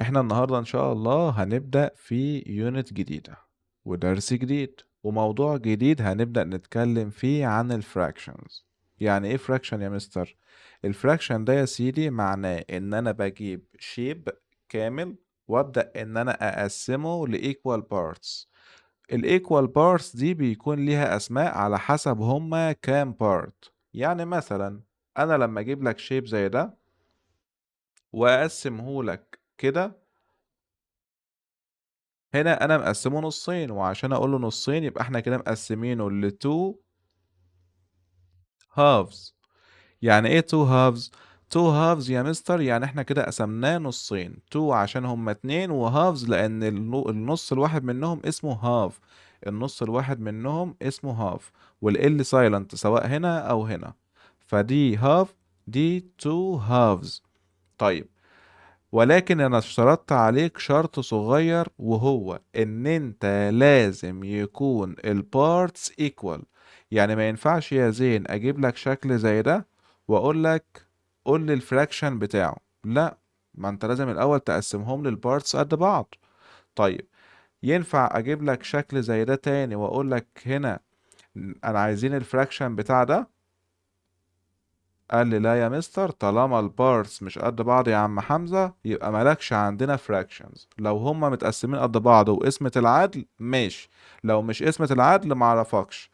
احنا النهاردة ان شاء الله هنبدأ في يونت جديدة ودرس جديد وموضوع جديد هنبدأ نتكلم فيه عن الفراكشنز. يعني ايه فراكشن يا مستر؟ الفراكشن ده يا سيدي معناه ان انا بجيب شيب كامل وابدأ ان انا اقسمه لايكوال بارتس. الايكوال بارتس دي بيكون ليها اسماء على حسب هما كام بارت. يعني مثلا انا لما اجيب لك شيب زي ده واقسمه لك كده، هنا انا مقسمه نصين، وعشان اقول له نصين يبقى احنا كده مقسمينه ل 2 halves. يعني ايه 2 halves؟ 2 halves يا مستر يعني احنا كده قسمناه نصين، 2 عشان هما اتنين، وهافز لان النص الواحد منهم اسمه هاف. النص الواحد منهم اسمه هاف، والال سايلنت سواء هنا او هنا، فدي هاف، دي 2 halves. طيب، ولكن انا اشترطت عليك شرط صغير، وهو ان انت لازم يكون البارتس ايكوال. يعني ما ينفعش يا زين اجيب لك شكل زي ده واقول لك قول لي الفراكشن بتاعه، لا، ما انت لازم الاول تقسمهم للبارتس قد بعض. طيب، ينفع اجيب لك شكل زي ده تاني واقول لك هنا انا عايزين الفراكشن بتاع ده؟ قال لي لا يا مستر، طالما البارتس مش قد بعض يا عم حمزة يبقى مالكش عندنا fractions. لو هما متقسمين قد بعض وقسمة العدل ماشي، لو مش قسمة العدل معرفكش.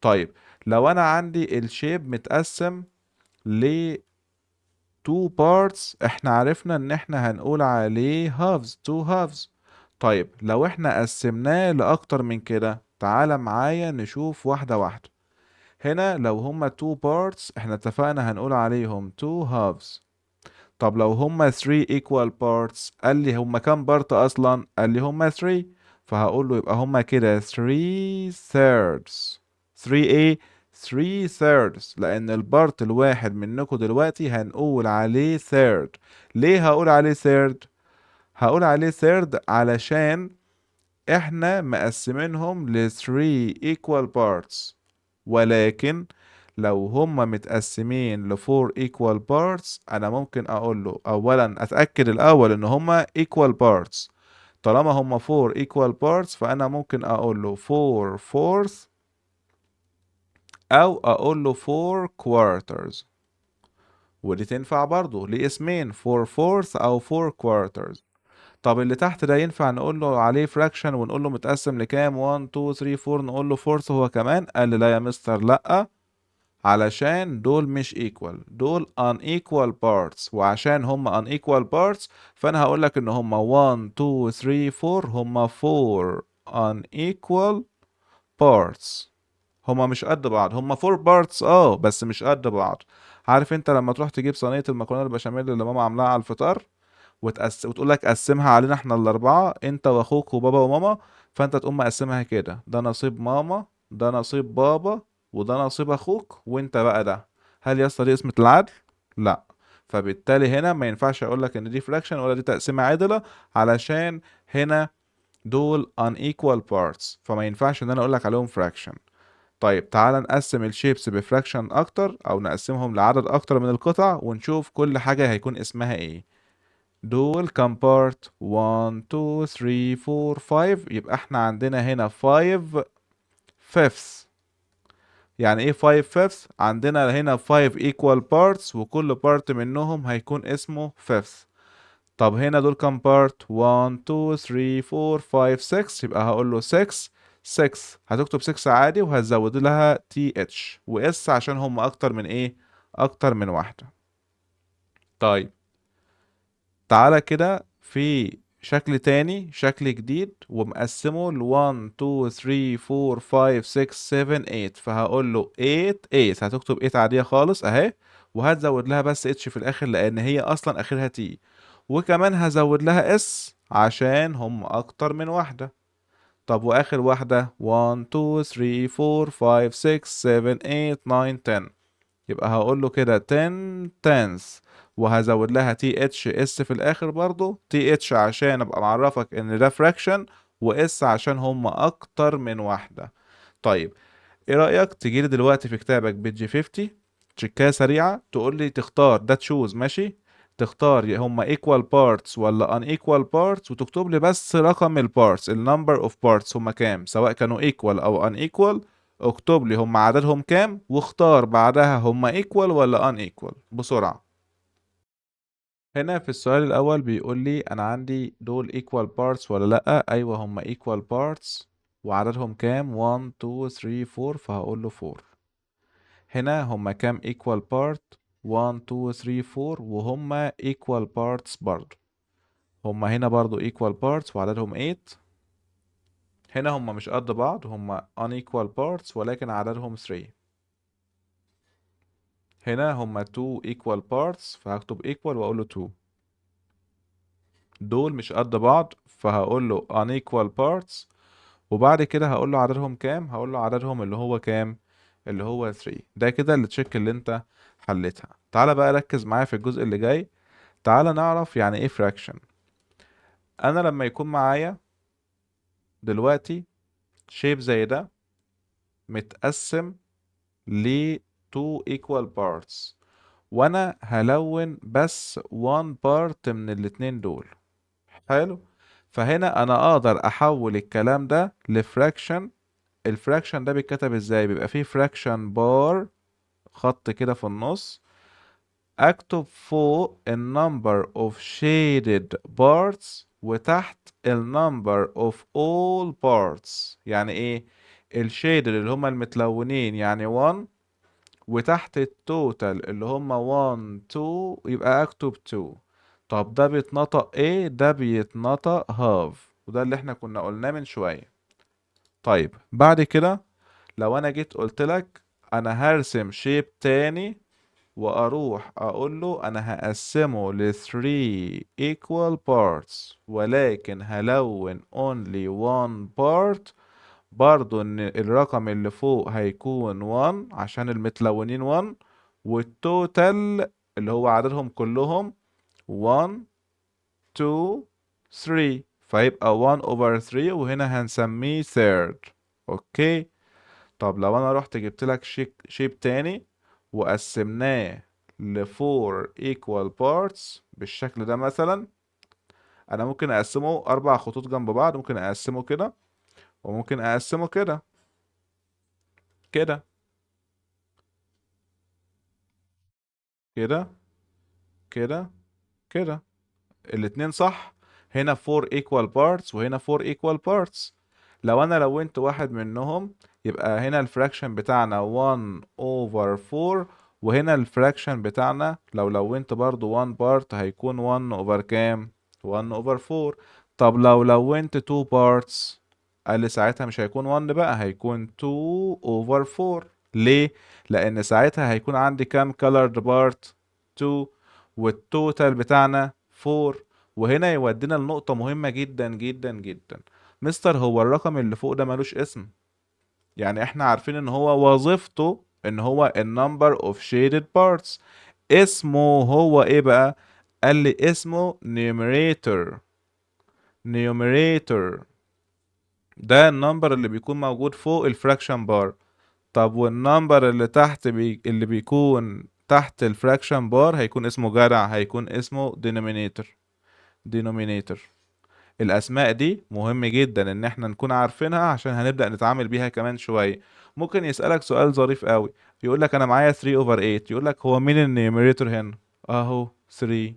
طيب، لو انا عندي الشيب متقسم ل two parts، احنا عرفنا ان احنا هنقول عليه halves، two halves. طيب لو احنا قسمناه لأكتر من كده، تعال معايا نشوف واحدة واحدة. هنا لو هما two parts احنا اتفقنا هنقول عليهم two halves. طب لو هما 3 equal parts، قال لي هما كام بارت اصلا؟ قال لي هما 3، فهقول له يبقى هما كده 3 thirds. 3 ايه؟ 3 thirds، لان البارت الواحد منكم دلوقتي هنقول عليه third. ليه هقول عليه third؟ هقول عليه third علشان احنا مقسمينهم ل 3 equal parts. ولكن لو هما متقسمين ل 4 equal parts، انا ممكن اقول له اولا اتاكد الاول ان هما equal parts. طالما هما 4 equal parts فانا ممكن اقول له 4 fourths او اقول له 4 quarters. ودي تنفع برضو لاسمين، 4 fourths او 4 quarters. طب اللي تحت ده ينفع نقول له عليه فراكشن ونقول له متقسم لكام؟ 1 2 3 4 نقول له فورث هو كمان؟ قال لي لا يا مستر، لا، علشان دول مش equal، دول unequal parts، وعشان هم unequal parts فانا هقول لك ان هم 1 2 3 4 هم 4 unequal parts. هما مش قد بعض، هما فور بارتس بس مش قد بعض. عارف انت لما تروح تجيب صينية المكرونة البشاميل اللي ماما عاملاها على الفطار وتقول لك قسمها علينا احنا الاربعة، انت واخوك وبابا وماما، فانت تقوم مقسمها كده، ده نصيب ماما، ده نصيب بابا، وده نصيب اخوك، وانت بقى ده. هل يا اسطى دي قسمة العدل؟ لا. فبالتالي هنا ما ينفعش اقول لك ان دي فراكشن ولا دي تقسيمة عادلة، علشان هنا دول unequal parts، فما ينفعش ان انا اقول لك عليهم fraction. طيب تعال نقسم الشيبس بفراكشن اكتر، او نقسمهم لعدد اكتر من القطع ونشوف كل حاجة هيكون اسمها ايه. دول كام بارت؟ 1 2 3 4 5، يبقى احنا عندنا هنا 5 fifths. يعني ايه 5 fifths؟ عندنا هنا 5 equal parts وكل بارت منهم هيكون اسمه fifth. طب هنا دول كام بارت؟ 1 2 3 4 5 6، يبقى هقول له 6. 6 هتكتب 6 عادي وهتزود لها تي اتش واس عشان هم اكتر من ايه؟ اكتر من واحدة. طيب تعالى كده في شكل تاني، شكل جديد ومقسمه ل 1 2 3 4 5 6 7 8، فهقول له 8 8، هتكتب 8 عادية خالص اهي، وهتزود لها بس اتش في الاخر لان هي اصلا اخرها تي، وكمان هزود لها اس عشان هم اكتر من واحدة. طب واخر واحدة 1 2 3 4 5 6 7 8 9 10، يبقى هقول له كده 10 tenths، وهزود لها تي اتش اس في الاخر برضو، تي اتش عشان ابقى معرفك ان ده فراكشن، واس عشان هم اكتر من واحدة. طيب، ايه رأيك تجيلي دلوقتي في كتابك بيج 50، تشيكايه سريعة تقول لي تختار ده تشوز، ماشي؟ تختار هما equal parts ولا unequal parts، وتكتب لي بس رقم البارتس، number of parts هما كام، سواء كانوا equal أو unequal. اكتب لي هما عددهم كام، واختار بعدها هما equal ولا unequal بسرعة. هنا في السؤال الأول بيقول لي أنا عندي دول equal parts ولا لأ. أيوة هما equal parts، وعددهم كام 1 2 3 4، فهقول له 4. هنا هما كام equal part 1 2 3 4، وهما equal parts برضو. هما هنا برضو equal parts وعددهم 8. هنا هما مش قد بعض، هما unequal parts ولكن عددهم 3. هنا هما 2 equal parts، فهكتب equal وأقول له 2. دول مش قد بعض، فهقول له unequal parts، وبعد كده هقول له عددهم كام، هقول له عددهم اللي هو كام، اللي هو 3. ده كده التشيك اللي انت حلتها. تعالى بقى ركز معايا في الجزء اللي جاي. تعالى نعرف يعني ايه fraction. انا لما يكون معايا دلوقتي شيب زي ده متقسم ل 2 equal parts، وانا هلون بس 1 part من الاتنين دول. حلو. فهنا انا اقدر احول الكلام ده لفراكشن. الفراكشن ده بيتكتب ازاي؟ بيبقى فيه فراكشن بار، خط كده في النص، اكتب فوق ال number of shaded parts وتحت ال number of all parts. يعني ايه الشيدد اللي هما المتلونين؟ يعني 1، وتحت التوتال اللي هما 1 2 يبقى اكتب 2. طب ده بيتنطق ايه؟ ده بيتنطق هاف، وده اللي احنا كنا قلناه من شوية. طيب بعد كده لو انا جيت قلت لك انا هرسم شيب تاني، واروح اقول له انا هقسمه ل 3 equal parts ولكن هلون only one part، برضو ان الرقم اللي فوق هيكون 1 عشان المتلونين 1، والتوتال اللي هو عددهم كلهم 1 2 3، فيبقى 1 over 3، وهنا هنسميه third. اوكي. طب لو انا رحت جبت لك شيب تاني وقسمناه ل 4 equal parts بالشكل ده مثلا، انا ممكن اقسمه 4 خطوط جنب بعض، ممكن اقسمه كده، وممكن اقسمه كده كده كده كده كده. الاتنين صح. هنا 4 equal parts وهنا 4 equal parts. لو انا لونت واحد منهم يبقى هنا الفراكشن بتاعنا 1 over 4، وهنا الفراكشن بتاعنا لو لونت برضو 1 part هيكون 1 over كام، 1 over 4. طب لو لونت 2 parts قال لي ساعتها مش هيكون 1 بقى، هيكون 2 over 4. ليه؟ لان ساعتها هيكون عندي كام colored part 2، والتوتال بتاعنا 4. وهنا يودينا لنقطة مهمة جدا جدا جدا. مستر هو الرقم اللي فوق ده ملوش اسم؟ يعني احنا عارفين ان هو وظيفته ان هو النمبر اوف shaded parts. اسمه هو ايه بقى؟ قال لي اسمه numerator. numerator ده النمبر اللي بيكون موجود فوق الفراكشن بار. طب والنمبر اللي تحت اللي بيكون تحت الفراكشن بار هيكون اسمه جدع، هيكون اسمه denominator. denominator. الاسماء دي مهم جدا ان احنا نكون عارفينها عشان هنبدأ نتعامل بيها كمان شوية. ممكن يسألك سؤال ظريف قوي، يقول لك انا معايا 3 over 8، يقول لك هو مين النيوميريتور هنا؟ اهو 3.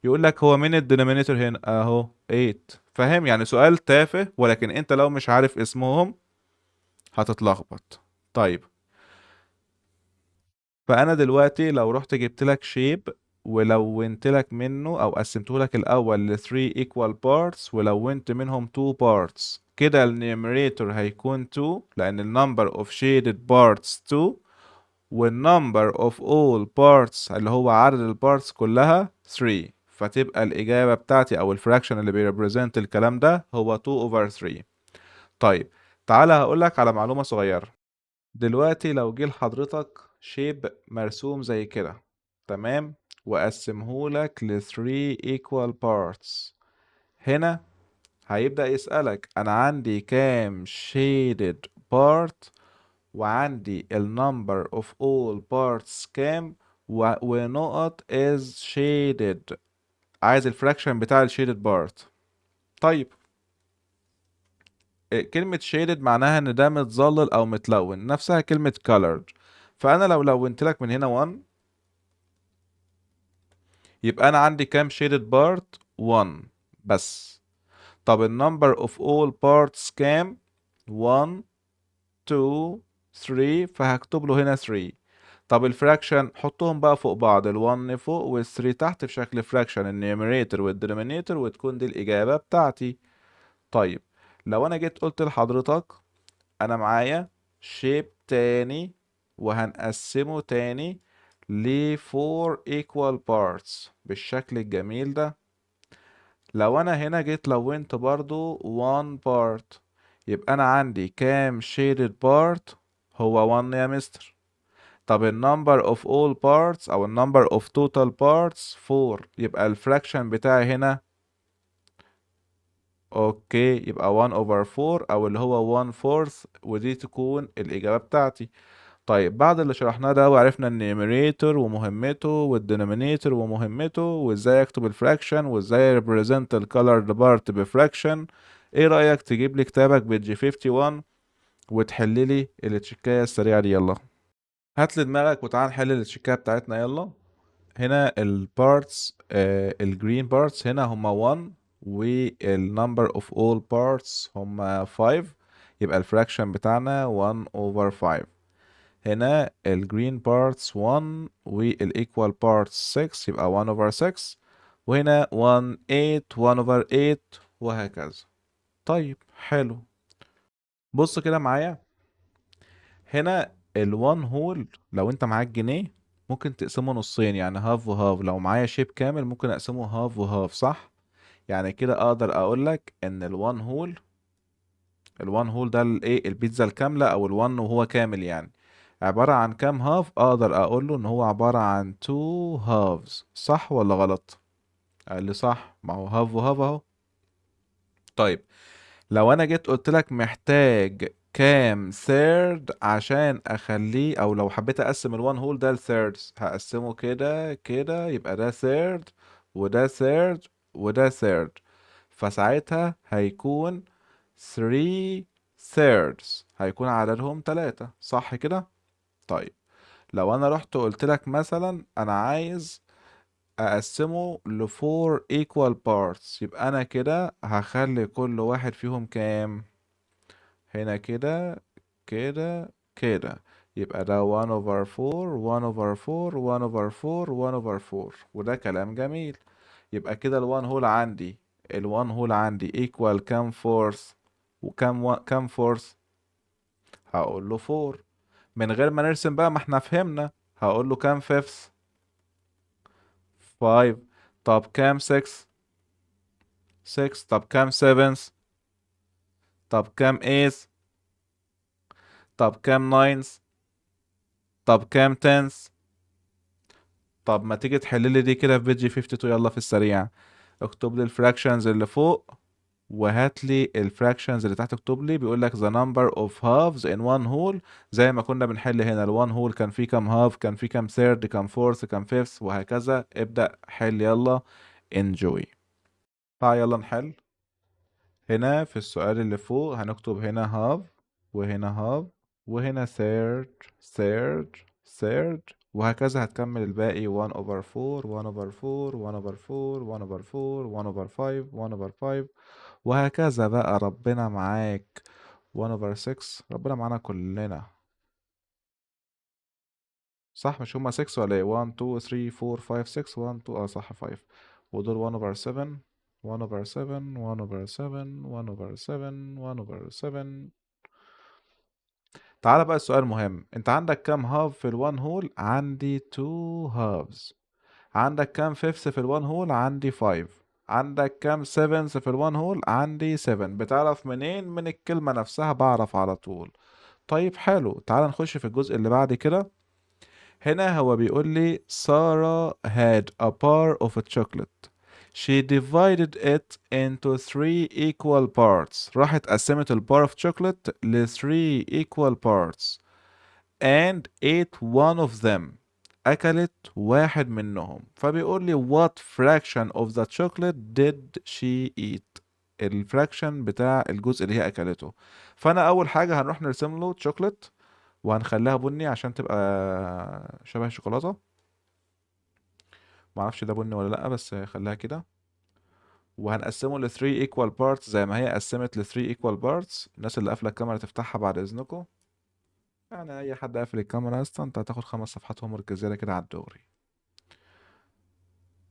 يقول لك هو مين الدينومينيتور هنا؟ اهو 8. فاهم؟ يعني سؤال تافه، ولكن انت لو مش عارف اسمهم هتتلخبط. طيب فانا دلوقتي لو رحت جبت لك شيب ولونت لك منه او قسمته لك الاول ل 3 equal parts ولونت منهم 2 parts، كده النيوميريتور هيكون 2 لان النمبر of shaded parts 2، والنمبر of all parts اللي هو عدد البارتس كلها 3. فتبقى الإجابة بتاعتي أو الفراكشن اللي بيريبريزنت الكلام ده هو 2 over 3. طيب تعالى هقولك على معلومة صغيرة. دلوقتي لو جه لحضرتك شيب مرسوم زي كده، تمام، وقسمهولك ل 3 equal parts، هنا هيبدأ يسألك أنا عندي كام shaded part، وعندي ال number of all parts كام، ونقط is shaded. عايز الفراكشن بتاع الشيدد بارت. طيب كلمة shaded معناها ان ده متظلل او متلون، نفسها كلمة colored. فانا لو لونت لك من هنا 1 يبقى انا عندي كام shaded part؟ 1 بس. طب ال number of all parts كام؟ 1 2 3، فهكتب له هنا 3. طب الفراكشن حطهم بقى فوق بعض، ال1 فوق وال3 تحت في شكل فراكشن، النيوميريتور والدينومينيتور، وتكون دي الإجابة بتاعتي. طيب لو أنا جيت قلت لحضرتك أنا معايا شيب تاني وهنقسمه تاني ل 4 equal parts بالشكل الجميل ده. لو أنا هنا جيت لونت برضو 1 part يبقى أنا عندي كام shaded part؟ هو 1 يا مستر. طب ال number of all parts أو ال number of total parts 4، يبقى الفراكشن بتاعي هنا اوكي يبقى 1 over 4 أو اللي هو 1 fourth، ودي تكون الإجابة بتاعتي. طيب بعد اللي شرحناه ده وعرفنا النيوميريتور ومهمته والدينومينيتور ومهمته وازاي اكتب الفراكشن وازاي represent الكالرد بارت بفراكشن، ايه رأيك تجيب لي كتابك بيج 51 وتحل لي التشيكايه السريعة دي؟ يلا هات لي دماغك وتعال نحل التشيكايه بتاعتنا. يلا هنا البارتس الجرين بارتس هنا هما 1 والنمبر اوف اول بارتس هما 5، يبقى الفراكشن بتاعنا 1 over 5. هنا الجرين بارتس 1 والايكوال بارتس 6، يبقى 1 over 6. وهنا 1 8 1 over 8 وهكذا. طيب حلو، بص كده معايا. هنا ال1 هول لو انت معاك جنيه ممكن تقسمه نصين، يعني هاف وهاف. لو معايا شيب كامل ممكن اقسمه هاف وهاف، صح؟ يعني كده اقدر اقول لك ان الوان هول ده الايه البيتزا الكامله او الوان وهو كامل يعني عباره عن كام هاف؟ اقدر اقول له ان هو عباره عن تو هافز، صح ولا غلط؟ قال لي صح، ما هو هاف وهاف اهو. طيب لو انا جيت قلت لك محتاج كام ثيرد عشان اخليه، او لو حبيت اقسم الوان هول ده لثيردز هقسمه كده كده، يبقى ده ثيرد وده ثيرد وده ثيرد، فساعتها هيكون 3 thirds، هيكون عددهم 3، صح كده؟ طيب لو انا رحت قلت لك مثلا انا عايز اقسمه ل 4 equal parts، يبقى انا كده هخلي كل واحد فيهم كام؟ هنا كده كده كده، يبقى ده 1 over 4 1 over 4 1 over 4 1 over 4، وده كلام جميل. يبقى كده الوان هول عندي equal كام فورث كام فورث؟ هقول له 4. من غير ما نرسم بقى، ما احنا فهمنا، هقول له كام fifth؟ 5. طب كام 6؟ 6. طب كام 7؟ طب كام 8؟ طب كام 9؟ طب كام 10؟ طب ما تيجي تحل لي دي كده في بيجي 52، يلا في السريع. اكتب لي الفراكشنز اللي فوق وهات لي الفراكشنز اللي تحت. اكتب لي بيقول لك the number of halves in one whole، زي ما كنا بنحل هنا الوان هول كان فيه كام هاف، كان فيه كام ثيرد، كام فورث، كام فيفث، وهكذا. ابدأ حل يلا. enjoy. تعال يلا نحل. هنا في السؤال اللي فوق هنكتب هنا half وهنا half وهنا third third third، وهكذا هتكمل الباقي 1 over 4 1 over 4 1 over 4 1 over 4 1 over 5 1 over 5 وهكذا بقى. ربنا معاك. 1 over 6، ربنا معانا كلنا. صح مش هما 6 ولا ايه؟ 1 2 3 4 5 6 1 2 اه صح 5. ودول 1 over 7 1 over 7 1 over 7 1 over 7 1 over 7. تعال بقى السؤال المهم، انت عندك كام هاف في الوان هول؟ عندي 2 هافز. عندك كام فيفث في الوان هول؟ عندي 5. عندك كام سيفنث في الوان هول؟ عندي 7. بتعرف منين؟ من الكلمة نفسها بعرف على طول. طيب حلو، تعال نخش في الجزء اللي بعد كده. هنا هو بيقول لي سارة had a bar of chocolate. She divided it into 3 equal parts. راحت قسمت البار of chocolate ل 3 equal parts and ate one of them. أكلت واحد منهم، فبيقول لي what fraction of the chocolate did she eat؟ الفراكشن بتاع الجزء اللي هي أكلته. فأنا أول حاجة هنروح نرسم له chocolate وهنخليها بني عشان تبقى شبه الشوكولاتة. معرفش ده بني ولا لأ، بس خليها كده. وهنقسمه ل 3 equal parts زي ما هي قسمت ل 3 equal parts. الناس اللي قافلة الكاميرا تفتحها بعد إذنكم. يعني أي حد قافل الكاميرا أصلا أنت هتاخد 5 صفحات هوم ورك زيادة كده على الدوري.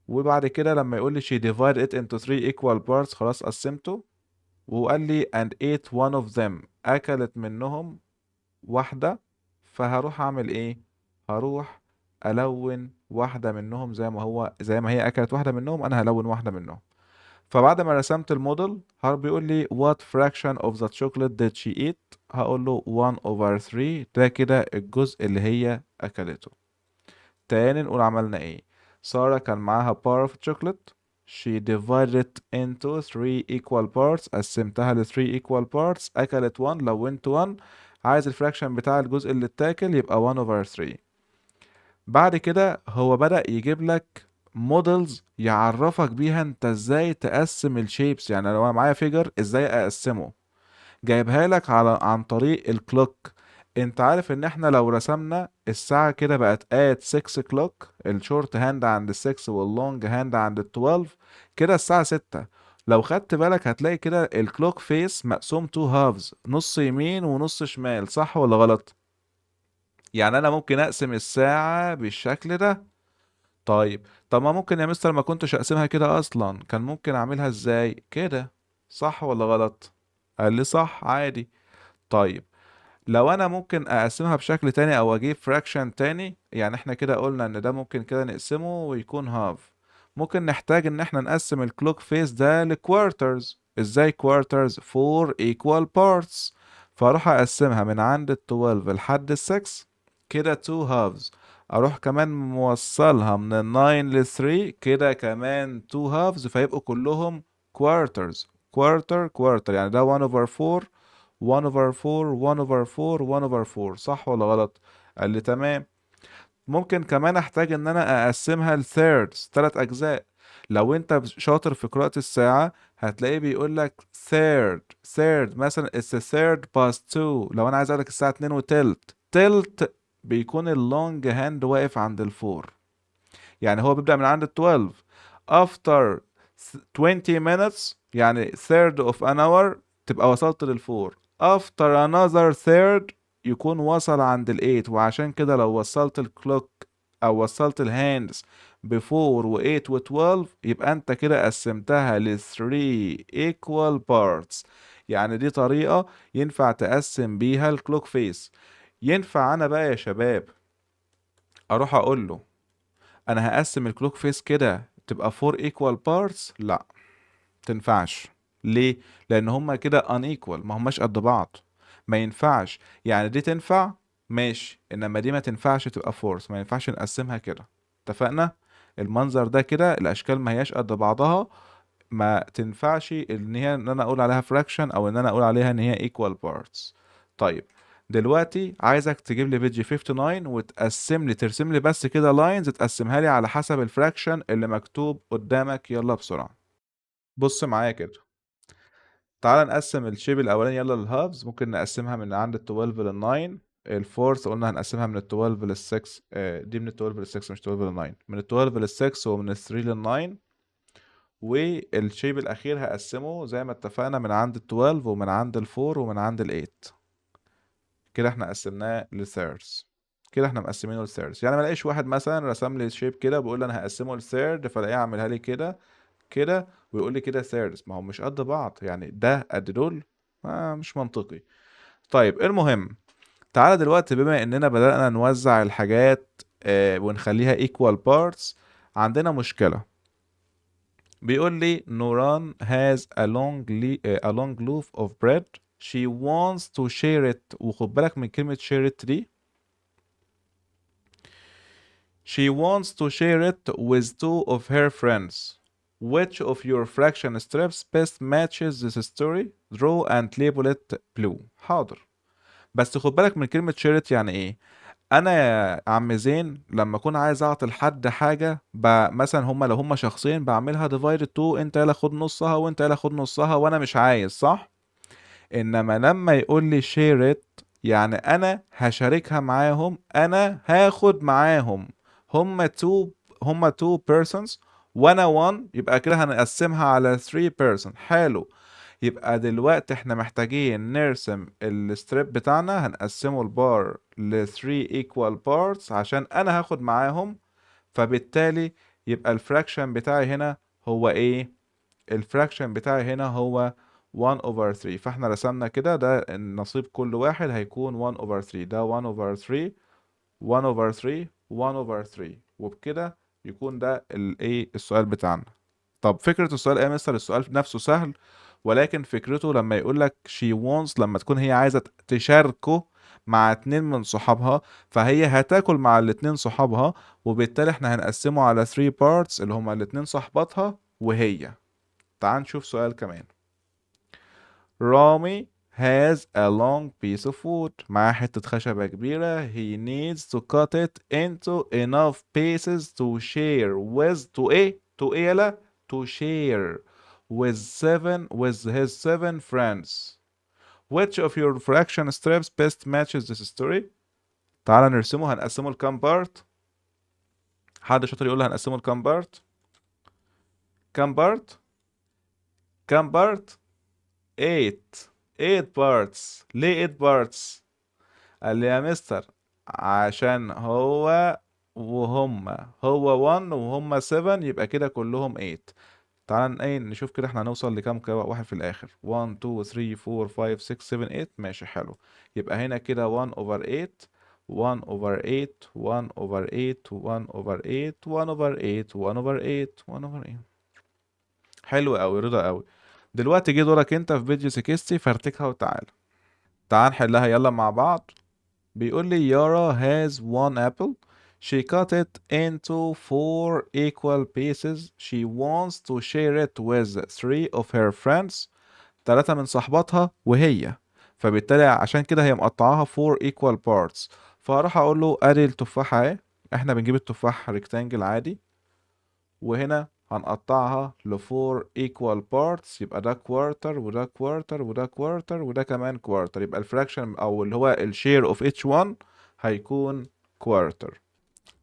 وبعد كده لما يقول لي she divided it into 3 equal parts خلاص قسمته. وقال لي and ate one of them أكلت منهم واحدة. فهروح أعمل إيه؟ هروح ألون واحدة منهم زي ما هي أكلت واحدة منهم، أنا هلون واحدة منهم. فبعد ما رسمت الموديل بيقول لي what fraction of the chocolate did she eat؟ هقول له 1 over 3. ده كده الجزء اللي هي أكلته. تاني نقول عملنا ايه. سارة كان معاها bar of chocolate. She divided it into 3 equal parts. قسمتها ل 3 equal parts. أكلت 1 لونت 1. عايز الفراكشن بتاع الجزء اللي اتاكل يبقى 1 over 3. بعد كده هو بدأ يجيب لك مودلز يعرفك بيها انت ازاي تقسم الشيبس. يعني لو انا معايا فيجر ازاي اقسمه، جايبها لك عن طريق الكلوك. انت عارف ان احنا لو رسمنا الساعة كده بقت at 6 o'clock، الشورت هاند عند ال 6 واللونج هاند عند ال 12، كده الساعة 6. لو خدت بالك هتلاقي كده الكلوك فيس مقسوم تو هافز، نص يمين ونص شمال، صح ولا غلط؟ يعني انا ممكن اقسم الساعة بالشكل ده. طيب، طب ما ممكن يا مستر ما كنتش اقسمها كده اصلا، كان ممكن اعملها ازاي كده؟ صح ولا غلط؟ قال لي صح عادي. طيب، لو انا ممكن اقسمها بشكل تاني او اجيب فراكشن تاني، يعني احنا كده قلنا ان ده ممكن كده نقسمه ويكون هاف. ممكن نحتاج ان احنا نقسم الكلوك فيس ده لكوارترز. ازاي كوارترز؟ 4 equal parts. فاروح اقسمها من عند ال 12 لحد ال 6 كده 2 halves. اروح كمان موصلها من ال 9 ل 3 كده كمان 2 halves، فيبقوا كلهم quarters. quarter quarter يعني ده 1 over 4 1 over 4 1 over 4 1 over 4. صح ولا غلط؟ قال لي تمام. ممكن كمان احتاج ان انا اقسمها لثيردز، 3 اجزاء. لو انت شاطر في قراءة الساعة هتلاقيه بيقول لك third مثلا it's a third past 2. لو انا عايز اقول لك الساعة 2 وتلت، تلت بيكون اللونج هاند واقف عند الفور. يعني هو بيبدأ من عند ال 12 after 20 minutes، يعني third of an hour تبقى وصلت للفور. after another third يكون وصل عند ال 8. وعشان كده لو وصلت الكلوك او وصلت الهاندز بفور و 8 و 12 يبقى انت كده قسمتها ل 3 equal parts. يعني دي طريقة ينفع تقسم بيها الكلوك فيس. ينفع انا بقى يا شباب اروح اقول له انا هقسم الكلوك فيس كده تبقى 4 equal parts؟ لا، تنفعش. ليه؟ لان هما كده unequal، ما هماش قد بعض. ما ينفعش. يعني دي تنفع ماشي، انما دي ما تنفعش تبقى فورس، ما ينفعش نقسمها كده. اتفقنا؟ المنظر ده كده الاشكال ما هياش قد بعضها، ما تنفعش ان انا اقول عليها fraction او ان انا اقول عليها ان هي equal parts. طيب، دلوقتي عايزك تجيب لي بيج 59 وتقسم لي، ترسم لي بس كده لاينز تقسمها لي على حسب الفراكشن اللي مكتوب قدامك. يلا بسرعة بص معايا كده. تعال نقسم الشيب الاولاني يلا للهافز. ممكن نقسمها من عند ال 12 لل 9. الفورث قلنا هنقسمها من ال 12 لل 6. دي من ال 12 لل 6 مش 12 لل 9، من ال 12 لل 6 ومن ال 3 لل 9. والشيب الاخير هقسمه زي ما اتفقنا من عند ال 12 ومن عند ال 4 ومن عند ال 8. كده احنا قسمناه لثيردز. كده احنا مقسمينه لثيردز. يعني ما الاقيش واحد مثلا رسم لي شيب كده بيقول لي انا هقسمه لثيرد فلاقيه عاملها لي كده كده ويقول لي كده ثيردز. ما هو مش قد بعض، يعني ده قد دول، مش منطقي. طيب المهم، تعالى دلوقتي بما اننا بدأنا نوزع الحاجات ونخليها equal parts، عندنا مشكلة. بيقول لي نوران has a long loaf of bread. She wants to share it. وخد بالك من كلمة share it دي. She wants to share it with 2 of her friends. Which of your fraction strips best matches this story? Draw and label it blue. حاضر. بس خد بالك من كلمة share it يعني ايه. انا يا عم زين لما اكون عايز اعطي لحد حاجه مثلا لو هما شخصين بعملها divided 2، انت يلا خد نصها وانت يلا خد نصها، وانا مش عايز، صح؟ انما لما يقول لي share it، يعني انا هشاركها معاهم، انا هاخد معاهم. هما two هما two persons وانا one، يبقى كده هنقسمها على 3 person. حلو. يبقى دلوقتي احنا محتاجين نرسم الستريب بتاعنا، هنقسمه البار ل 3 equal parts عشان انا هاخد معاهم. فبالتالي يبقى الفراكشن بتاعي هنا هو ايه؟ الفراكشن بتاعي هنا هو 1 over 3. فاحنا رسمنا كده، ده النصيب كل واحد هيكون 1 over 3، ده 1 over 3، 1 over 3، 1 over 3. وبكده يكون ده الايه السؤال بتاعنا. طب فكرة السؤال ايه يا مستر؟ السؤال نفسه سهل، ولكن فكرته لما يقول لك she wants، لما تكون هي عايزة تشاركه مع 2 من صحابها، فهي هتاكل مع ال2 صحابها، وبالتالي احنا هنقسمه على 3 parts اللي هما ال2 صحباتها وهي. تعال نشوف سؤال كمان. رامي has a long piece of wood. معاه حتة خشبة كبيرة. He needs to cut it into enough pieces to share with to ايه؟ to ايه يلا؟ to share with his 7 friends. Which of your fraction strips best matches this story؟ تعال نرسمه. هنقسمه لكام بارت؟ حد شاطر يقول لي هنقسمه لكام بارت؟ كام بارت؟ كام بارت؟ 8. 8 parts. ليه 8 parts؟ قال لي يا مستر عشان هو هو 1 وهم 7، يبقى كده كلهم 8. تعال ايه نشوف كده احنا هنوصل لكام واحد في الاخر. 1 2 3 4 5 6 7 8. ماشي حلو. يبقى هنا كده 1 over 8، 1 over 8، 1 over 8، 1 over 8، 1 over 8، 1 over 8، 1 over 8. حلو قوي، رضا قوي. دلوقتي جه دورك انت في بيج 60، فارتكها وتعالى. تعال نحلها يلا مع بعض. بيقول لي Yara has 1 apple. She cut it into 4 equal pieces. She wants to share it with 3 of her friends. 3 من صحباتها وهي. فبالتالي عشان كده هي مقطعاها 4 equal parts. فهروح اقول له ادي التفاحة اهي. احنا بنجيب التفاح ريكتانجل عادي، وهنا هنقطعها ل 4 equal parts. يبقى ده كوارتر وده كوارتر وده كوارتر وده كمان كوارتر. يبقى الفراكشن او اللي هو الشير اوف each one هيكون كوارتر.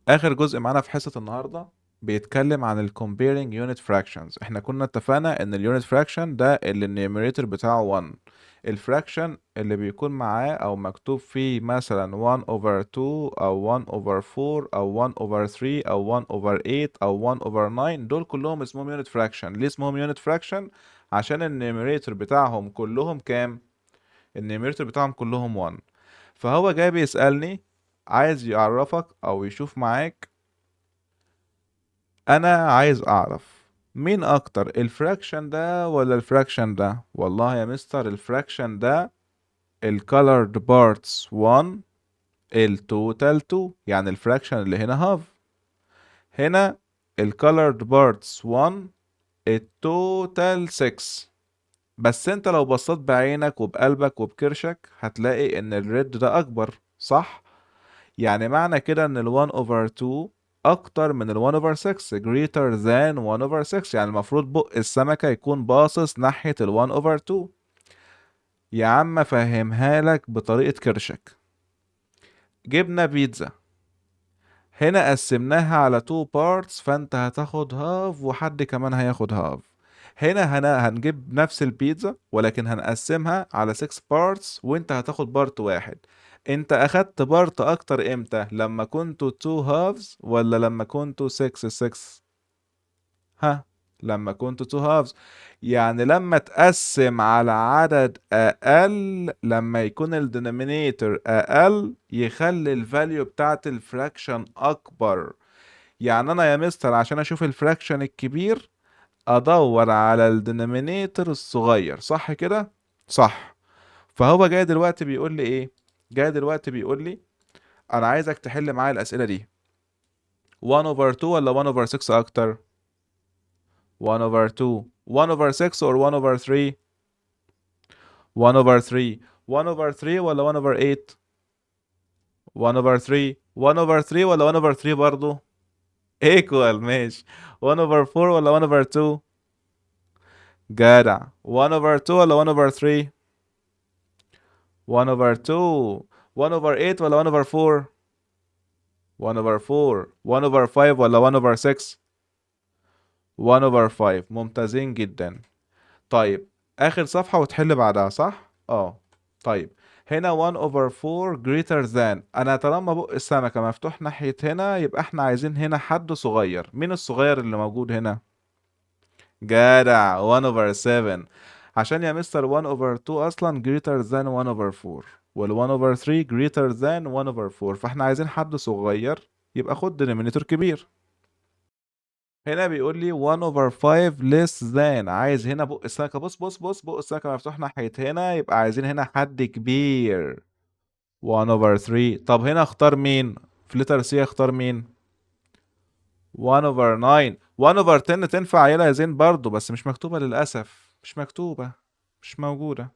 اخر جزء معانا في حصة النهاردة بيتكلم عن ال comparing unit fractions. احنا كنا اتفقنا ان ال unit fraction ده اللي النيوميريتور بتاعه 1. الفراكشن اللي بيكون معاه او مكتوب فيه مثلا 1 over 2 او 1 over 4 او 1 over 3 او 1 over 8 او 1 over 9، دول كلهم اسمهم unit fraction. ليه اسمهم unit fraction؟ عشان النيوميريتور بتاعهم كلهم كام؟ النيوميريتور بتاعهم كلهم 1. فهو جاي بيسألني، عايز يعرفك او يشوف معاك، انا عايز اعرف مين اكتر، الفراكشن ده ولا الفراكشن ده؟ والله يا مستر الفراكشن ده الكولرد بارتس 1، التوتال 2، يعني الفراكشن اللي هنا هاف. هنا الكولرد بارتس 1، التوتال 6. بس انت لو بصيت بعينك وبقلبك وبكرشك هتلاقي ان الريد ده اكبر، صح؟ يعني معنى كده ان ال 1 over 2 اكتر من ال 1 over 6، greater than 1 over 6. يعني المفروض بق السمكة يكون باصص ناحية ال 1 over 2. يا عم فهمها لك بطريقة كرشك. جبنا بيتزا، هنا قسمناها على 2 parts، فانت هتاخد هاف وحد كمان هياخد هاف. هنا هنجيب نفس البيتزا ولكن هنقسمها على 6 parts، وانت هتاخد بارت واحد. انت اخدت بارت اكتر امتى؟ لما كنتوا 2 halves ولا لما كنتوا 6؟ ها؟ لما كنتوا 2 halves. يعني لما تقسم على عدد اقل، لما يكون الدينومينيتور اقل يخلي الفاليو بتاعت الفراكشن اكبر. يعني انا يا مستر عشان اشوف الفراكشن الكبير ادور على الدينومينيتور الصغير، صح كده؟ صح. فهو جاي دلوقتي بيقول لي ايه؟ جاي دلوقتي بيقول لي انا عايزك تحل معايا الاسئله دي. 1 over 2 ولا 1 over 6 اكتر؟ 1 over 2. 1 over 6 or 1 over 3؟ 1 over 3. 1 over 3 ولا 1 over 8؟ 1 over 3. 1 over 3 ولا 1 over 3 برضو؟ equal ماشي. 1 over 4 ولا 1 over 2؟ جدع. 1 over 2 ولا 1 over 3؟ 1 over 2. 1 over 8 ولا 1 over 4؟ 1 over 4. 1 over 5 ولا 1 over 6؟ 1 over 5. ممتازين جدا. طيب آخر صفحة وتحل بعدها صح؟ طيب هنا 1 over 4 greater than. أنا طالما بق السمكة مفتوح ناحية هنا يبقى احنا عايزين هنا حد صغير. مين الصغير اللي موجود هنا؟ جدع. 1 over 7. عشان يا مستر 1 over 2 أصلا greater than 1 over 4، وال 1 over 3 greater than 1 over 4، فاحنا عايزين حد صغير يبقى خد denominator كبير. هنا بيقول لي 1 over 5 less than. عايز هنا بق السمكة، بص بق السمكة مفتوح ناحية هنا يبقى عايزين هنا حد كبير. 1 over 3. طب هنا اختار مين؟ في لتر سي اختار مين؟ 1 over 9. 1 over 10 تنفع يا زين برضو، بس مش مكتوبة للأسف، مش مكتوبة، مش موجودة.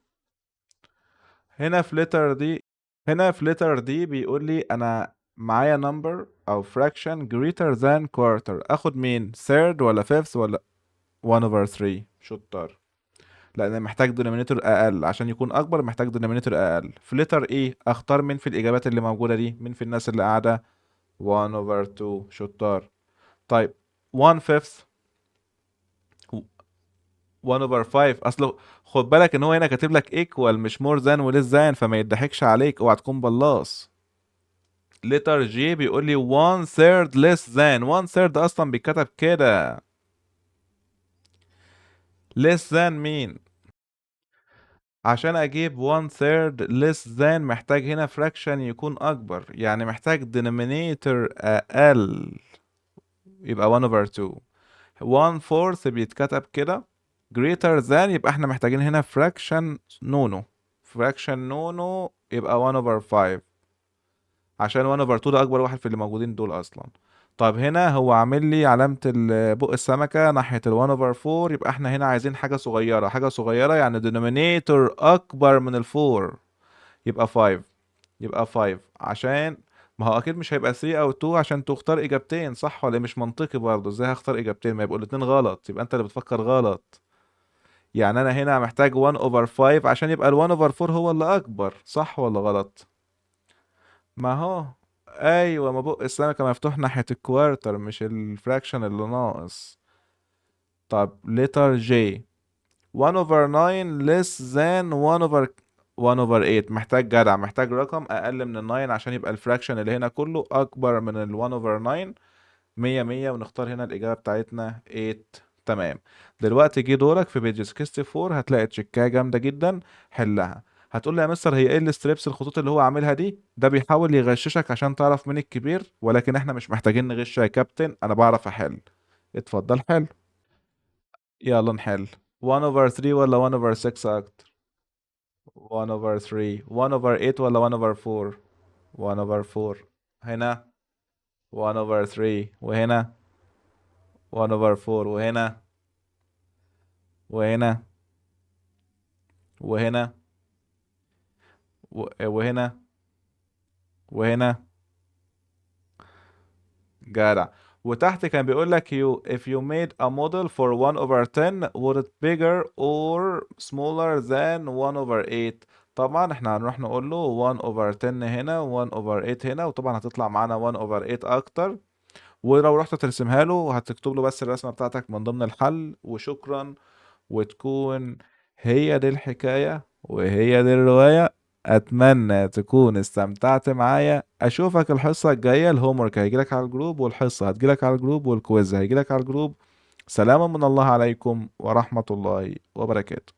هنا في لتر دي هنا في لتر دي بيقول لي أنا معايا number أو fraction greater than quarter. أخد مين؟ third ولا fifth ولا 1 over 3؟ شطار. لأن محتاج denominator أقل، عشان يكون أكبر محتاج denominator أقل. في لتر إيه أختار مين في الإجابات اللي موجودة دي؟ مين في الناس اللي قاعدة؟ 1 over 2. شطار. طيب 1 fifth. 1 over 5. اصله خد بالك ان هو هنا كاتب لك equal مش more than و less than، فما يضحكش عليك، اوعى تكون بلاص. letter G بيقول لي 1 third less than. 1 third اصلا بيتكتب كده. less than مين؟ عشان اجيب 1 third less than محتاج هنا fraction يكون اكبر، يعني محتاج denominator اقل، يبقى 1 over 2. 1 fourth بيتكتب كده. greater than يبقى احنا محتاجين هنا fraction نونو. fraction نونو يبقى 1 over 5، عشان 1 over 2 ده اكبر واحد في اللي موجودين دول اصلا. طب هنا هو عامل لي علامة بق السمكة ناحية ال 1 over 4، يبقى احنا هنا عايزين حاجة صغيرة. حاجة صغيرة يعني denominator اكبر من ال 4، يبقى 5. يبقى 5 عشان ما هو اكيد مش هيبقى 3 او 2 عشان تختار اجابتين، صح ولا مش منطقي برضه؟ ازاي هختار اجابتين؟ ما يبقوا الاتنين غلط، يبقى انت اللي بتفكر غلط. يعني انا هنا محتاج 1 over 5 عشان يبقى ال 1 over 4 هو اللي اكبر، صح ولا غلط؟ ما هو ايوه، ما بق السمكة مفتوح ناحية الكوارتر مش الفراكشن اللي ناقص. طب letter J. 1 over 9 less than 1 over 8. محتاج جدع، محتاج رقم اقل من ال 9 عشان يبقى الفراكشن اللي هنا كله اكبر من ال 1 over 9. 100 100. ونختار هنا الإجابة بتاعتنا 8. تمام. دلوقتي جه دورك في بيج 64. هتلاقي تشيكاية جامدة جدا. حلها. هتقول لي يا مستر هي ايه الستريبس الخطوط اللي هو عاملها دي؟ ده بيحاول يغششك عشان تعرف مين الكبير، ولكن احنا مش محتاجين نغش يا كابتن، انا بعرف احل. اتفضل حل. يلا نحل. 1 over 3 ولا 1 over 6 اكتر؟ 1 over 3. 1 over 8 ولا 1 over 4؟ 1 over 4. هنا 1 over 3. وهنا 1 over 4. وهنا وهنا وهنا وهنا. جدع. وتحت كان بيقول لك if you made a model for 1 over 10 would it bigger or smaller than 1 over 8؟ طبعا احنا هنروح نقول له 1 over 10 هنا 1 over 8 هنا، وطبعا هتطلع معانا 1 over 8 اكتر. ولو رحت ترسمها له هتكتب له بس الرسمة بتاعتك من ضمن الحل وشكرا. وتكون هي دي الحكاية وهي دي الرواية. أتمنى تكون استمتعت معايا. أشوفك الحصة الجاية. الهومورك هيجيلك على الجروب، والحصة هتجيلك على الجروب، والكويز هيجيلك على الجروب. سلام من الله عليكم ورحمة الله وبركاته.